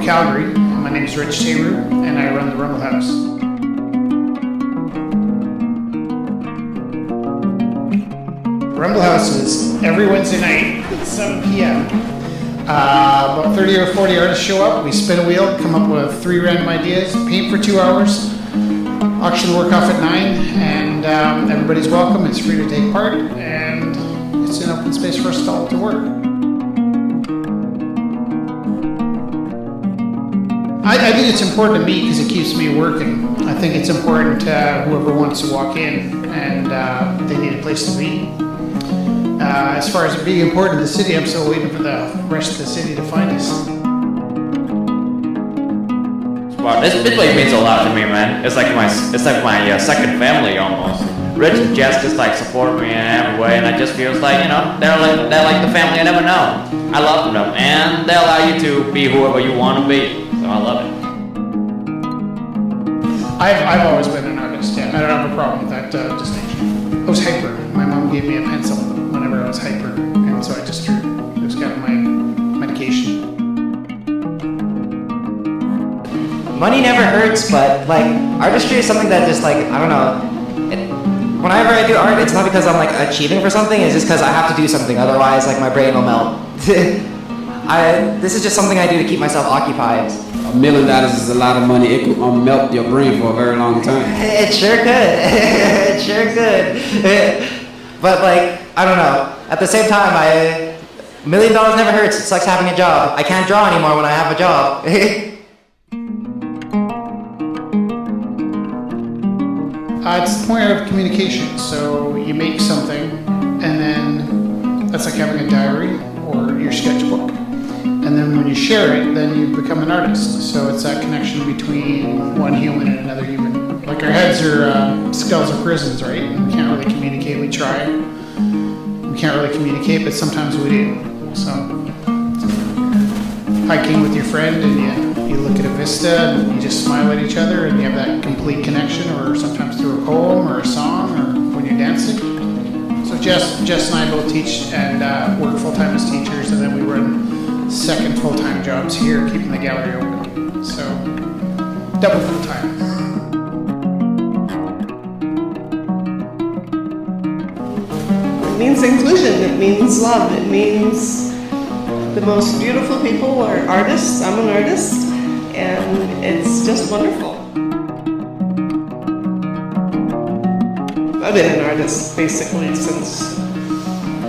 Calgary. My name is Rich Teru, and I run the Rumble House. Rumble House is every Wednesday night at 7 p.m. About 30 or 40 artists show up. We spin a wheel, come up with 3 random ideas, paint for 2 hours, auction work off at 9, and everybody's welcome. It's free to take part, and it's an open space for us all to work. I think it's important to me because it keeps me working. I think it's important to whoever wants to walk in and they need a place to be. As far as it being important to the city, I'm still waiting for the rest of the city to find us. Wow, this place means a lot to me, man. It's like my second family almost. Rich and Jess just like support me in every way, and I just feels like, you know, they're like the family I never know. I love them, and they allow you to be whoever you want to be. So I love it. I've always been an artist. Yeah, I don't have a problem with that distinction. I was hyper. My mom gave me a pencil whenever I was hyper, and so I just drew. It was kind of my medication. Money never hurts, but like artistry is something that just like, I don't know. Whenever I do art, it's not because I'm like achieving for something, it's just because I have to do something, otherwise like my brain will melt. This is just something I do to keep myself occupied. $1 million is a lot of money. It could melt your brain for a very long time. It sure could. It sure could. But like, I don't know. At the same time, $1 million never hurts. It sucks having a job. I can't draw anymore when I have a job. It's the point of communication. So you make something, and then that's like having a diary or your sketchbook. And then when you share it, then you become an artist. So it's that connection between one human and another human. Like our heads are skulls are prisons, right? And we can't really communicate. We try. We can't really communicate, but sometimes we do. So hiking with your friend, and you look at a vista, and you just smile at each other, and you have that complete connection. Or sometimes through a poem or a song, or when you're dancing. So Jess and I both teach and work full time as teachers, and then we run second full-time jobs here, keeping the gallery open. So, double full-time. It means inclusion, it means love, it means the most beautiful people are artists. I'm an artist, and it's just wonderful. I've been an artist basically since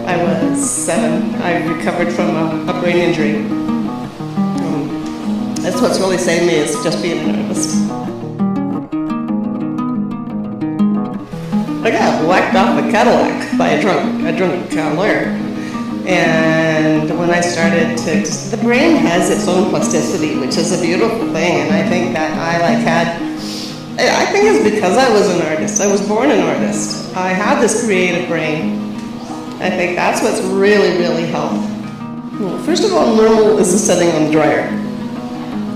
I was 7. I recovered from a brain injury. That's what's really saved me, is just being an artist. I got whacked off a Cadillac by a drunk lawyer. And when I started the brain has its own plasticity, which is a beautiful thing. And I think that I think it's because I was an artist. I was born an artist. I had this creative brain. I think that's what's really, really helped. Well, first of all, normal is the setting on the dryer.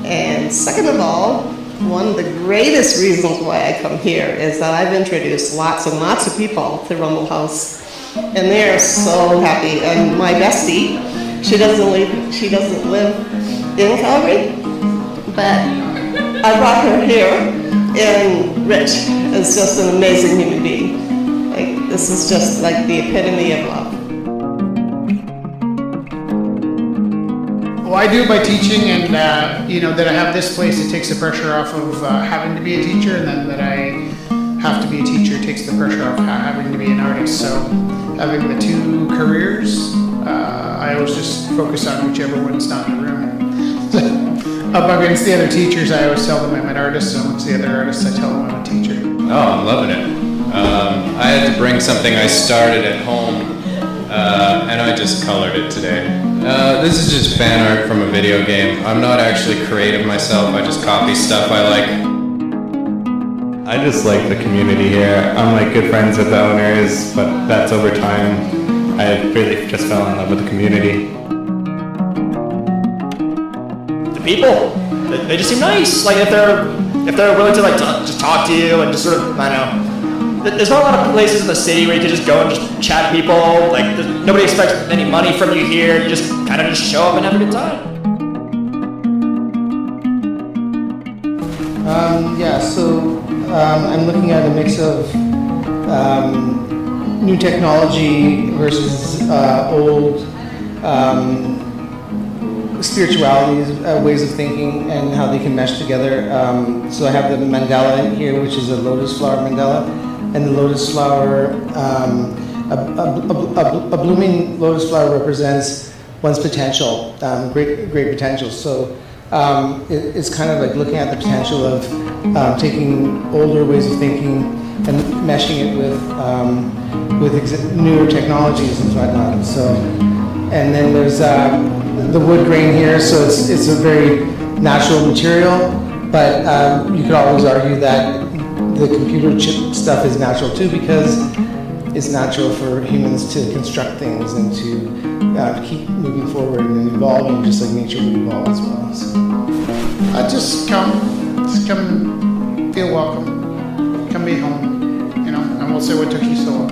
And second of all, one of the greatest reasons why I come here is that I've introduced lots and lots of people to Rumble House. And they are so happy. And my bestie, she doesn't live in Calgary, but I brought her here, and Rich is just an amazing human being. Like, this is just like the epitome of love. Well, I do it by teaching, and that I have this place, it takes the pressure off of having to be a teacher, and then that I have to be a teacher takes the pressure off having to be an artist. So having the 2 careers, I always just focus on whichever one's not in the room. Up against the other teachers, I always tell them I'm an artist, and amongst the other artists, I tell them I'm a teacher. Oh, I'm loving it. I had to bring something I started at home, and I just colored it today. This is just fan art from a video game. I'm not actually creative myself, I just copy stuff I like. I just like the community here. I'm like good friends with the owners, but that's over time. I really just fell in love with the community. The people, they just seem nice. Like if they're willing to just talk to you and just sort of, I don't know. There's not a lot of places in the city where you can just go and just chat to people. Like nobody expects any money from you here. You just kind of just show up and have a good time. I'm looking at a mix of new technology versus old spiritualities, ways of thinking, and how they can mesh together. So I have the mandala in here, which is a lotus flower mandala, and the lotus flower, a blooming lotus flower represents one's potential, great potential. So it's kind of like looking at the potential of taking older ways of thinking and meshing it with newer technologies and whatnot. So, and then there's the wood grain here, so it's a very natural material, but you could always argue that the computer chip stuff is natural too, because it's natural for humans to construct things and to keep moving forward and evolving, just like nature would evolve as well. So. Just come and feel welcome. Come be home, and we'll say what took you so long.